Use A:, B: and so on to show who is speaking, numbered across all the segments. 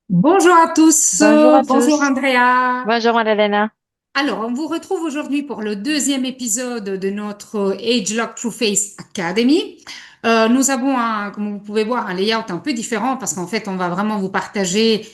A: Bonjour à tous,
B: Bonjour à
A: bonjour
B: tous.
A: Andrea.
B: Bonjour Madalena.
A: Alors, on vous retrouve aujourd'hui pour le deuxième épisode de notre AgeLock True Face Academy. Nous avons, comme vous pouvez voir, un layout un peu différent parce qu'en fait, on va vraiment vous partager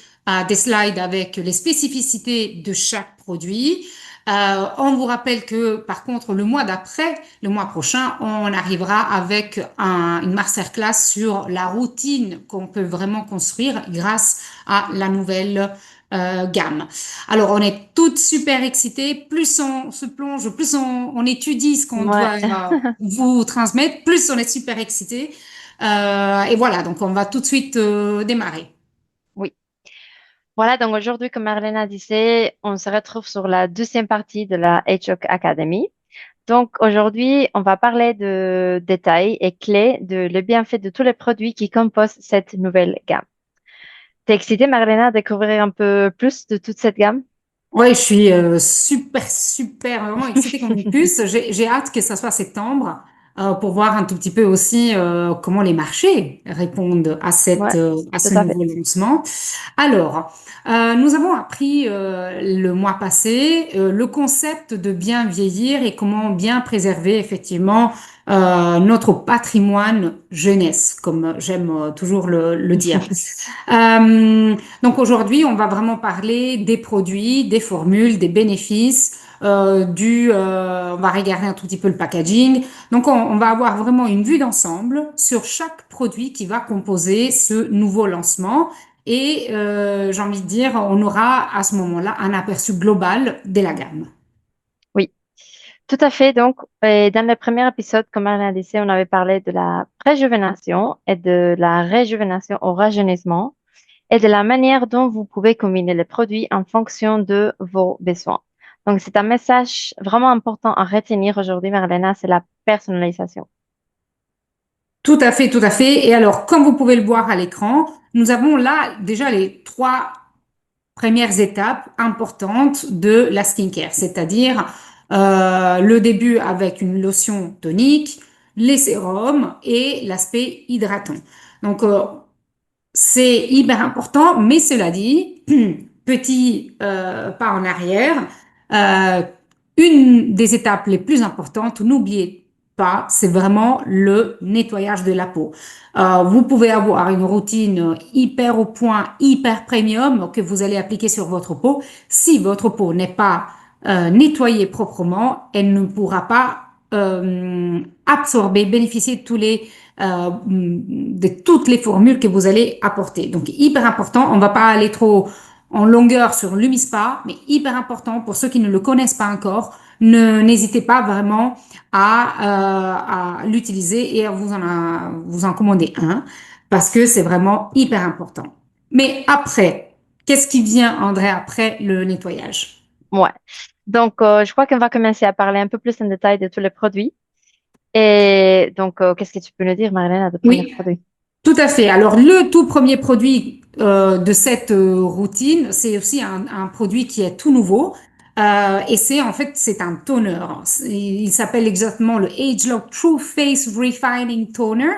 A: des slides avec les spécificités de chaque produit. On vous rappelle que, par contre, le mois d'après, le mois prochain, on arrivera avec une masterclass sur la routine qu'on peut vraiment construire grâce à la nouvelle gamme. Alors, on est toutes super excitées. Plus on se plonge, plus on étudie ce qu'on
B: Ouais.
A: doit vous transmettre, plus on est super excité. Et voilà, donc on va tout de suite démarrer.
B: Oui. Voilà, donc aujourd'hui, comme Marlena disait, on se retrouve sur la deuxième partie de la HOK Academy. Donc aujourd'hui, on va parler de détails et clés de le bienfait de tous les produits qui composent cette nouvelle gamme. T'es excitée, Marlena, à découvrir un peu plus de toute cette gamme?
A: Ouais, je suis super, vraiment excitée comme une puce. J'ai hâte que ça soit septembre pour voir un tout petit peu aussi comment les marchés répondent à
B: Ouais,
A: à
B: tout
A: ce
B: à fait.
A: nouveau lancement. Alors, nous avons appris le mois passé le concept de bien vieillir et comment bien préserver effectivement notre patrimoine jeunesse, comme j'aime toujours le dire. Donc aujourd'hui, on va vraiment parler des produits, des formules, des bénéfices, on va regarder un tout petit peu le packaging. Donc on va avoir vraiment une vue d'ensemble sur chaque produit qui va composer ce nouveau lancement. Et j'ai envie de dire, on aura à ce moment-là un aperçu global de la gamme.
B: Oui, tout à fait. Donc, dans le premier épisode, comme Marlena disait, on avait parlé de la préjuvénation et de la réjuvénation au rajeunissement, et de la manière dont vous pouvez combiner les produits en fonction de vos besoins. Donc, c'est un message vraiment important à retenir aujourd'hui, Marlena, c'est la personnalisation.
A: Tout à fait, tout à fait. Et alors, comme vous pouvez le voir à l'écran, nous avons là déjà les trois premières étapes importantes de la skincare, c'est-à-dire le début avec une lotion tonique, les sérums et l'aspect hydratant. Donc, c'est hyper important, mais cela dit, petit pas en arrière, euh, une des étapes les plus importantes, n'oubliez pas, c'est vraiment le nettoyage de la peau. Vous pouvez avoir une routine hyper au point, hyper premium que vous allez appliquer sur votre peau. Si votre peau n'est pas nettoyée proprement, elle ne pourra pas absorber, bénéficier de de toutes les formules que vous allez apporter. Donc, hyper important. On ne va pas aller trop en longueur sur l'Humispa, mais hyper important pour ceux qui ne le connaissent pas encore. N'hésitez pas vraiment à l'utiliser et à vous en commander un parce que c'est vraiment hyper important. Mais après, qu'est-ce qui vient, André, après le nettoyage?
B: Ouais. Donc, je crois qu'on va commencer à parler un peu plus en détail de tous les produits. Et donc, qu'est-ce que tu peux nous dire, Marlena, de premier
A: Oui,
B: produit?
A: tout à fait. Alors, le tout premier produit de cette routine, c'est aussi un produit qui est tout nouveau. Et c'est en fait, c'est un toner. Il s'appelle exactement le ageLOC True Face Refining Toner,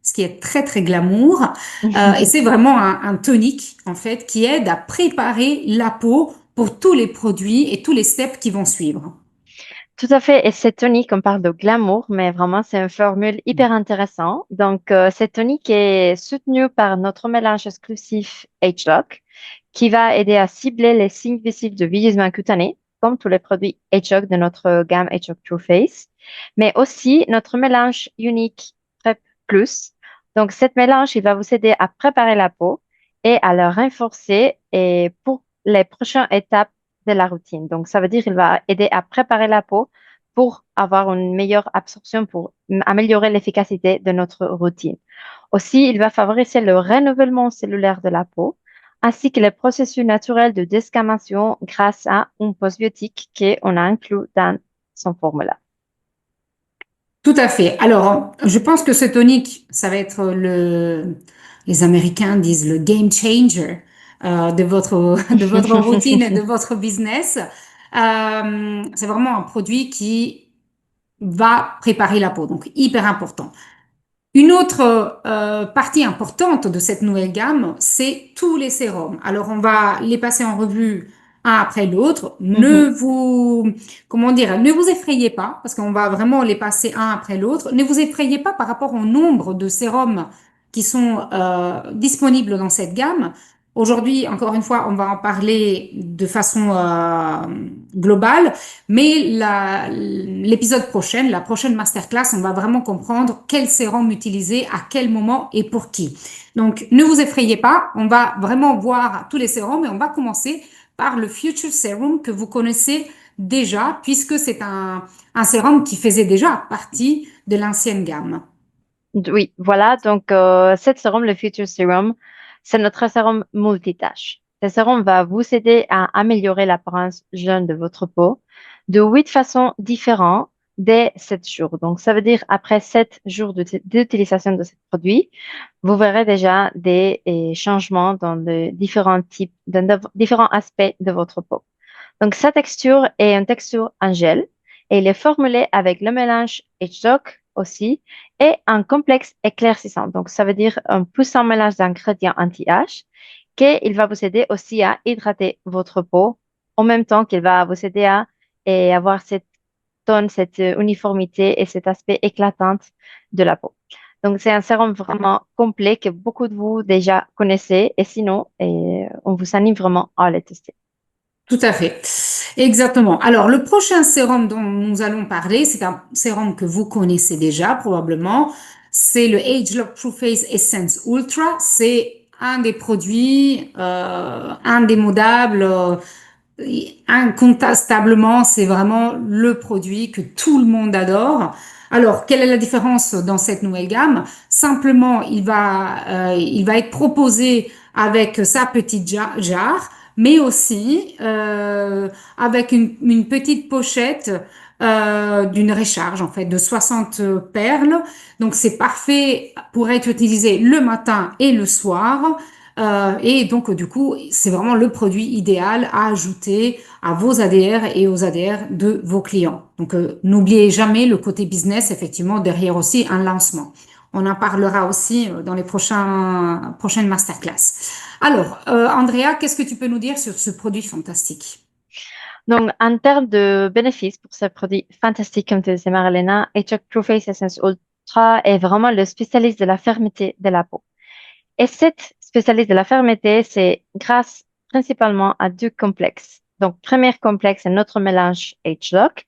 A: ce qui est très, très glamour. Et c'est vraiment un tonique, en fait, qui aide à préparer la peau pour tous les produits et tous les steps qui vont suivre.
B: Tout à fait. Et cette tonique, on parle de glamour, mais vraiment, c'est une formule hyper intéressante. Donc, cette tonique est soutenue par notre mélange exclusif H-Lock, qui va aider à cibler les signes visibles de vieillissement cutané, comme tous les produits H-Lock de notre gamme H-Lock True Face, mais aussi notre mélange unique Prep Plus. Donc, cette mélange, il va vous aider à préparer la peau et à la renforcer et pour les prochaines étapes de la routine. Donc, ça veut dire qu'il va aider à préparer la peau pour avoir une meilleure absorption, pour améliorer l'efficacité de notre routine. Aussi, il va favoriser le renouvellement cellulaire de la peau, ainsi que le processus naturel de desquamation grâce à un postbiotique qu'on a inclus dans son formula.
A: Tout à fait. Alors, je pense que ce tonique, ça va être les Américains disent le game changer de de votre routine et de votre business. C'est vraiment un produit qui va préparer la peau, donc hyper important. Une autre partie importante de cette nouvelle gamme, c'est tous les sérums. Alors, on va les passer en revue un après l'autre.
B: Mhm.
A: Comment dire, ne vous effrayez pas, parce qu'on va vraiment les passer un après l'autre. Ne vous effrayez pas par rapport au nombre de sérums qui sont disponibles dans cette gamme. Aujourd'hui, encore une fois, on va en parler de façon globale. Mais l'épisode prochain, la prochaine masterclass, on va vraiment comprendre quel sérum utiliser, à quel moment et pour qui. Donc, ne vous effrayez pas, on va vraiment voir tous les sérums et on va commencer par le Future Serum que vous connaissez déjà, puisque c'est un sérum qui faisait déjà partie de l'ancienne gamme.
B: Oui, voilà. Donc, cet sérum, le Future Serum, c'est notre sérum multitâche. Ce sérum va vous aider à améliorer l'apparence jeune de votre peau de 8 façons différentes dès 7 jours. Donc, ça veut dire après 7 jours d'utilisation de ce produit, vous verrez déjà des changements dans de différents types, dans de différents aspects de votre peau. Donc, sa texture est une texture en gel et il est formulé avec le mélange H-Doc aussi et un complexe éclaircissant. Donc, ça veut dire un puissant mélange d'ingrédients anti-âge qu'il va vous aider aussi à hydrater votre peau en même temps qu'il va vous aider à et avoir cette tone, cette uniformité et cet aspect éclatant de la peau. Donc, c'est un sérum vraiment complet que beaucoup de vous déjà connaissez et sinon, on vous anime vraiment à le tester.
A: Tout à fait. Exactement. Alors, le prochain sérum dont nous allons parler, c'est un sérum que vous connaissez déjà probablement. C'est le Age-Lock True Face Essence Ultra. C'est un des produits indémodables, incontestablement, c'est vraiment le produit que tout le monde adore. Alors, quelle est la différence dans cette nouvelle gamme? Simplement, il va être proposé avec sa petite jarre, mais aussi avec une petite pochette d'une recharge en fait de 60 perles. Donc, c'est parfait pour être utilisé le matin et le soir. Et donc, du coup, c'est vraiment le produit idéal à ajouter à vos ADR et aux ADR de vos clients. Donc, n'oubliez jamais le côté business, effectivement, derrière aussi un lancement. On en parlera aussi dans les prochaines masterclass. Alors, Andrea, qu'est-ce que tu peux nous dire sur ce produit fantastique?
B: Donc, en termes de bénéfices pour ce produit fantastique, comme tu disais, Marilena, HA True Face Essence Ultra est vraiment le spécialiste de la fermeté de la peau. Et cette spécialiste de la fermeté, c'est grâce principalement à deux complexes. Donc, premier complexe, c'est notre mélange H-Lock,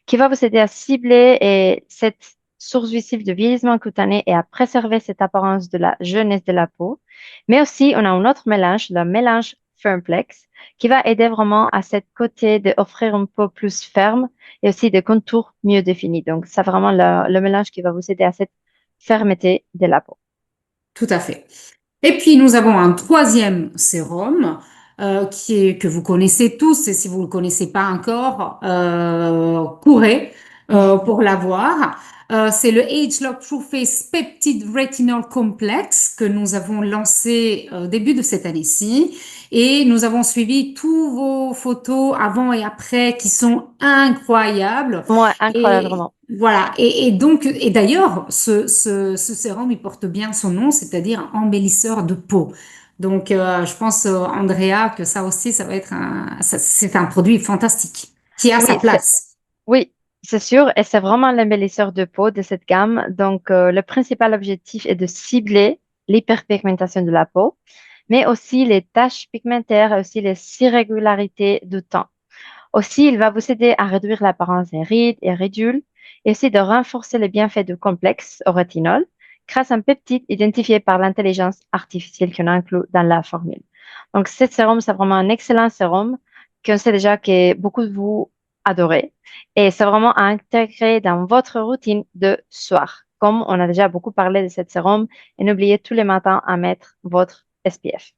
B: qui va vous aider à cibler cette source visible de vieillissement cutané et à préserver cette apparence de la jeunesse de la peau. Mais aussi, on a un autre mélange, le mélange Firmplex, qui va aider vraiment à cette côté d'offrir une peau plus ferme et aussi des contours mieux définis. Donc, c'est vraiment le mélange qui va vous aider à cette fermeté de la peau.
A: Tout à fait. Et puis, nous avons un troisième sérum que vous connaissez tous, et si vous ne le connaissez pas encore, courez pour l'avoir. C'est le Age-Lock True Face Peptide Retinol Complex que nous avons lancé au début de cette année-ci. Et nous avons suivi tous vos photos avant et après qui sont incroyables.
B: Ouais, incroyable,
A: Et
B: vraiment.
A: voilà. Et donc, et d'ailleurs, ce sérum, il porte bien son nom, c'est-à-dire embellisseur de peau. Donc, je pense, Andrea, que ça aussi, ça va être c'est un produit fantastique qui a sa
B: Oui,
A: place.
B: oui, c'est sûr, et c'est vraiment l'embellisseur de peau de cette gamme. Donc, le principal objectif est de cibler l'hyperpigmentation de la peau, mais aussi les taches pigmentaires et aussi les irrégularités du teint. Aussi, il va vous aider à réduire l'apparence des rides et ridules et aussi de renforcer les bienfaits du complexe au rétinol grâce à un peptide identifié par l'intelligence artificielle qu'on inclut dans la formule. Donc, ce sérum, c'est vraiment un excellent sérum qu'on sait déjà que beaucoup de vous adorez et c'est vraiment à intégrer dans votre routine de soir. Comme on a déjà beaucoup parlé de ce sérum, et n'oubliez tous les matins à mettre votre SPF.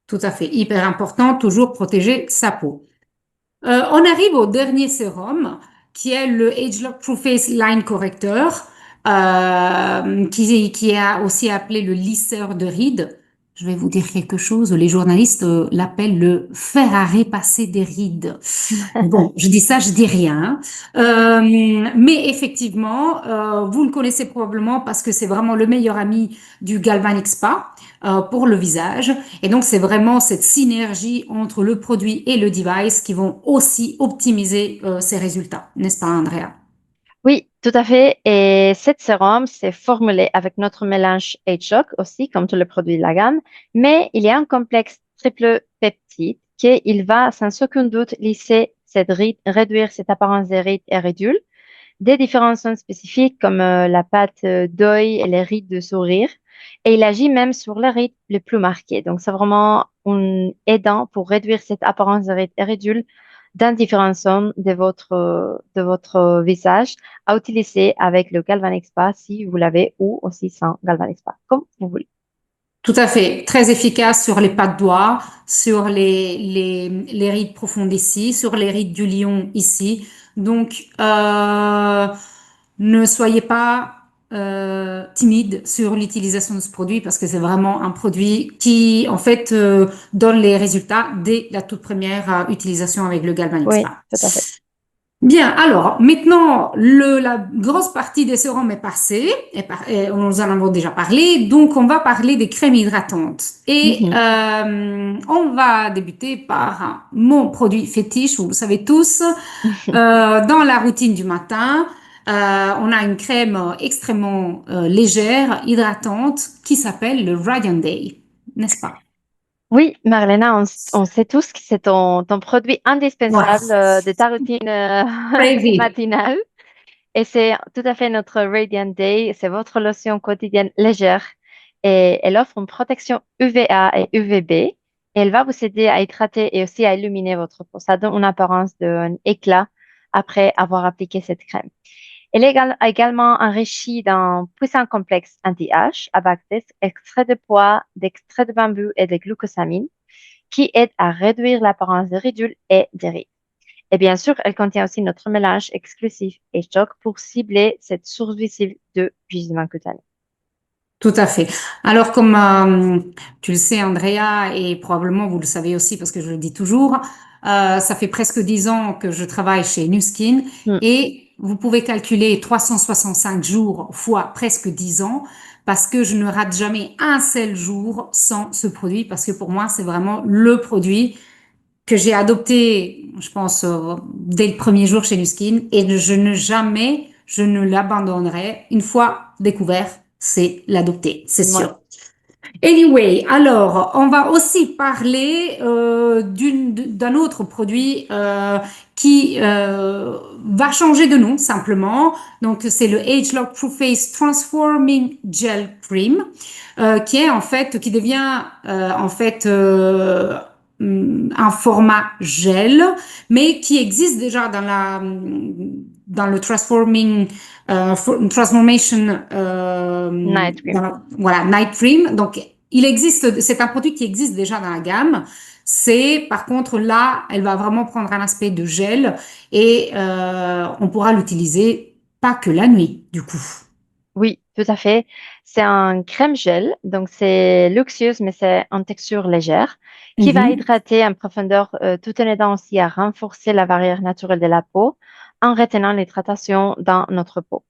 A: Tout à fait. Hyper important, toujours protéger sa peau. On arrive au dernier sérum, qui est le Agelock True Face Line Corrector, qui est aussi appelé le lisseur de rides. je vais vous dire quelque chose. Les journalistes l'appellent le fer à repasser des rides. Mais bon, je dis ça, je dis rien. Mais effectivement, vous le connaissez probablement parce que c'est vraiment le meilleur ami du Galvanic Spa pour le visage. Et donc, c'est vraiment cette synergie entre le produit et le device qui vont aussi optimiser ces résultats. N'est-ce pas, Andrea?
B: Oui, tout à fait. Et cette sérum, c'est formulé avec notre mélange H-Lock aussi, comme tous les produits de la gamme. Mais il y a un complexe triple peptide qui il va sans aucun doute lisser cette ride, réduire cette apparence des rides et ridules, des différentes zones spécifiques comme la pâte d'œil et les rides de sourire. Et il agit même sur les rides les plus marquées. Donc, c'est vraiment un aidant pour réduire cette apparence des rides et ridules dans différentes zones de votre visage à utiliser avec le Galvanic Spa si vous l'avez ou aussi sans Galvanic Spa, comme vous voulez.
A: Tout à fait. Très efficace sur les pas de doigts, sur les rides profondes ici, sur les rides du lion ici. Donc, ne soyez pas timide sur l'utilisation de ce produit parce que c'est vraiment un produit qui, en fait, donne les résultats dès la toute première utilisation avec le Galvanic
B: Oui,
A: Spa.
B: tout à fait.
A: Bien, alors maintenant, la grosse partie des sérums est passée, et nous en avons déjà parlé, donc on va parler des crèmes hydratantes. Et
B: Mhm.
A: on va débuter par mon produit fétiche, vous le savez tous. Dans la routine du matin, on a une crème extrêmement légère, hydratante, qui s'appelle le Radiant Day, n'est-ce pas?
B: Oui, Marlena, on sait tous que c'est ton produit
A: Ouais,
B: indispensable de ta routine
A: crazy.
B: matinale. Et c'est tout à fait notre Radiant Day. C'est votre lotion quotidienne légère et elle offre une protection UVA et UVB. Et elle va vous aider à hydrater et aussi à illuminer votre peau. Ça donne une apparence d'un éclat après avoir appliqué cette crème. Elle est également enrichie d'un puissant complexe anti-âge à base d'extrait de pois, d'extrait de bambou et de glucosamine qui aide à réduire l'apparence des ridules et des rides. Et bien sûr, elle contient aussi notre mélange exclusif et choc pour cibler cette source visible de vieillissement cutané.
A: Tout à fait. Alors, comme tu le sais, Andrea, et probablement vous le savez aussi parce que je le dis toujours, ça fait presque 10 ans que je travaille chez Nu Skin
B: Hmm.
A: et vous pouvez calculer 365 jours fois presque 10 ans parce que je ne rate jamais un seul jour sans ce produit parce que pour moi, c'est vraiment le produit que j'ai adopté, je pense, dès le premier jour chez Nuskin et je ne l'abandonnerai. Une fois découvert, c'est l'adopter, c'est
B: Ouais.
A: sûr. Anyway, alors, on va aussi parler d'un autre produit qui va changer de nom simplement. Donc, c'est le ageLOC True Face Transforming Gel Cream, qui est en fait, qui devient en fait un format gel, mais qui existe déjà dans le transformation
B: Night cream.
A: voilà night cream. Donc il existe, c'est un produit qui existe déjà dans la gamme. C'est par contre là, elle va vraiment prendre un aspect de gel et on pourra l'utiliser pas que la nuit du coup.
B: Oui, tout à fait. C'est un crème gel, donc c'est luxueuse, mais c'est en texture légère, qui va
A: Mhm.
B: hydrater en profondeur tout en aidant aussi à renforcer la barrière naturelle de la peau en retenant l'hydratation dans notre peau.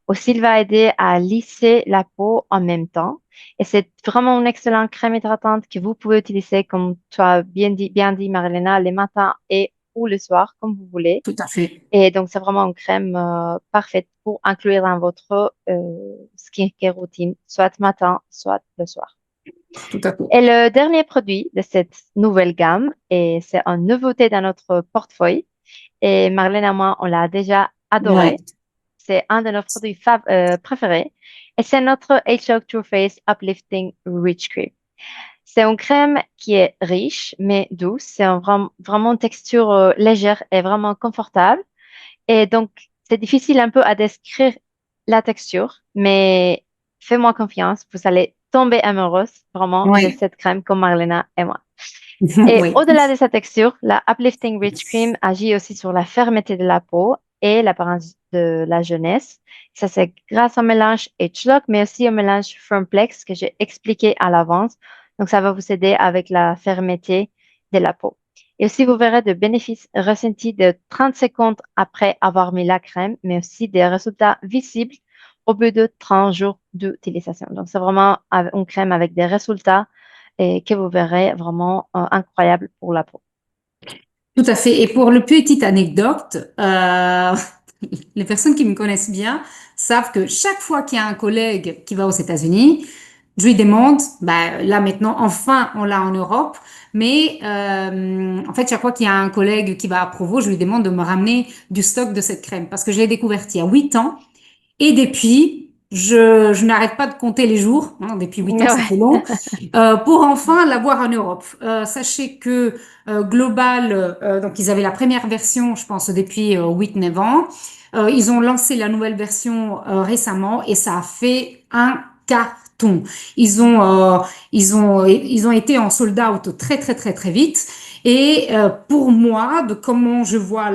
B: Aussi, il va aider à lisser la peau en même temps. Et c'est vraiment une excellente crème hydratante que vous pouvez utiliser, comme tu as bien dit, Marilena, les matins et ou le soir, comme vous voulez.
A: Tout à fait,
B: Et donc, c'est vraiment une crème parfaite pour inclure dans votre skincare routine, soit matin, soit le soir.
A: tout à fait.
B: Et le dernier produit de cette nouvelle gamme, et c'est une nouveauté dans notre portefeuille, et Marlène et moi, on l'a déjà
A: Ouais.
B: adoré. C'est un de nos produits préférés. Et c'est notre HLOC True Face Uplifting Rich Cream. C'est une crème qui est riche, mais douce. C'est vraiment une texture légère et vraiment confortable. Et donc, c'est difficile un peu à décrire la texture, mais fais-moi confiance, vous allez tomber amoureuse vraiment de
A: Ouais.
B: cette crème comme Marlena et moi. Et
A: Oui.
B: au-delà de sa texture, la Uplifting Rich Cream agit aussi sur la fermeté de la peau et l'apparence de la jeunesse. Ça, c'est grâce au mélange H-Lock, mais aussi au mélange Firmplex que j'ai expliqué à l'avance. Donc, ça va vous aider avec la fermeté de la peau. Et aussi, vous verrez des bénéfices ressentis de 30 secondes après avoir mis la crème, mais aussi des résultats visibles au bout de 30 jours d'utilisation. Donc, c'est vraiment une crème avec des résultats et que vous verrez vraiment incroyables pour la peau.
A: Tout à fait. Et pour le petite anecdote, les personnes qui me connaissent bien savent que chaque fois qu'il y a un collègue qui va aux États-Unis, je lui demande, bah, là maintenant, enfin, on l'a en Europe, mais en fait, chaque fois qu'il y a un collègue qui va à Provo, je lui demande de me ramener du stock de cette crème parce que je l'ai découverte il y a 8 ans et depuis, je n'arrête pas de compter les jours, hein, depuis 8 ans, ça
B: Ouais.
A: fait long, pour enfin l'avoir en Europe. Sachez que Global, donc ils avaient la première version, je pense, depuis 8-9 ans. Ils ont lancé la nouvelle version récemment et ça a fait un carton. Ils ont été en sold out très, très, très, très vite. Et pour moi, de comment je vois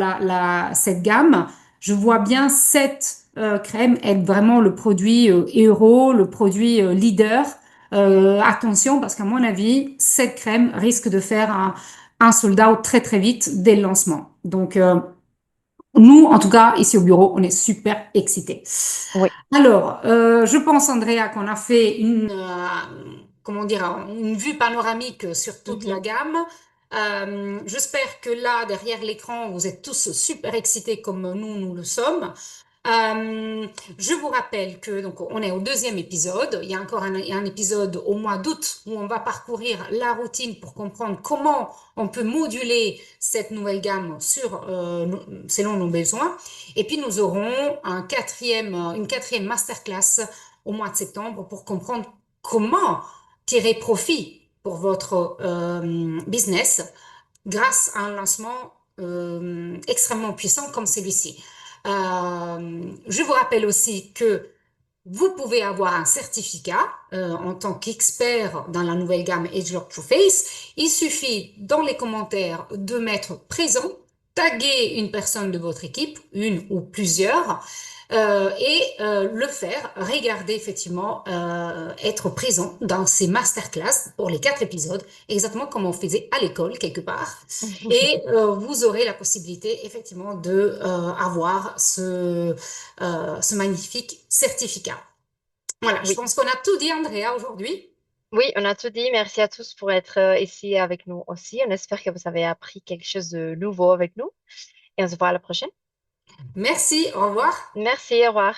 A: cette gamme, je vois bien cette crème être vraiment le produit héros, le produit leader. Attention, parce qu'à mon avis, cette crème risque de faire un sold out très très vite dès le lancement. Donc, nous, en tout cas, ici au bureau, on est super excités.
B: Oui.
A: Alors, je pense, Andrea, qu'on a fait comment dire, une vue panoramique sur toute la
B: Mhm.
A: gamme. J'espère que là, derrière l'écran, vous êtes tous super excités comme nous le sommes. Euh, je vous rappelle que donc on est au deuxième épisode. Il y a encore un épisode au mois d'août où on va parcourir la routine pour comprendre comment on peut moduler cette nouvelle gamme selon nos besoins. Et puis nous aurons une quatrième masterclass au mois de septembre pour comprendre comment tirer profit pour votre business grâce à un lancement extrêmement puissant comme celui-ci. Je vous rappelle aussi que vous pouvez avoir un certificat en tant qu'expert dans la nouvelle gamme EdgeLock True Face. Il suffit dans les commentaires de mettre présent, taguer une personne de votre équipe, une ou plusieurs, et le faire, regarder effectivement, être présent dans ces masterclass pour les 4 épisodes, exactement comme on faisait à l'école quelque part. Et vous aurez la possibilité effectivement de avoir ce magnifique certificat. Voilà, je
B: Oui.
A: pense qu'on a tout dit, Andrea, aujourd'hui.
B: Oui, on a tout dit. Merci à tous pour être ici avec nous aussi. On espère que vous avez appris quelque chose de nouveau avec nous et on se voit à la prochaine.
A: Merci, au revoir.
B: Merci, au revoir.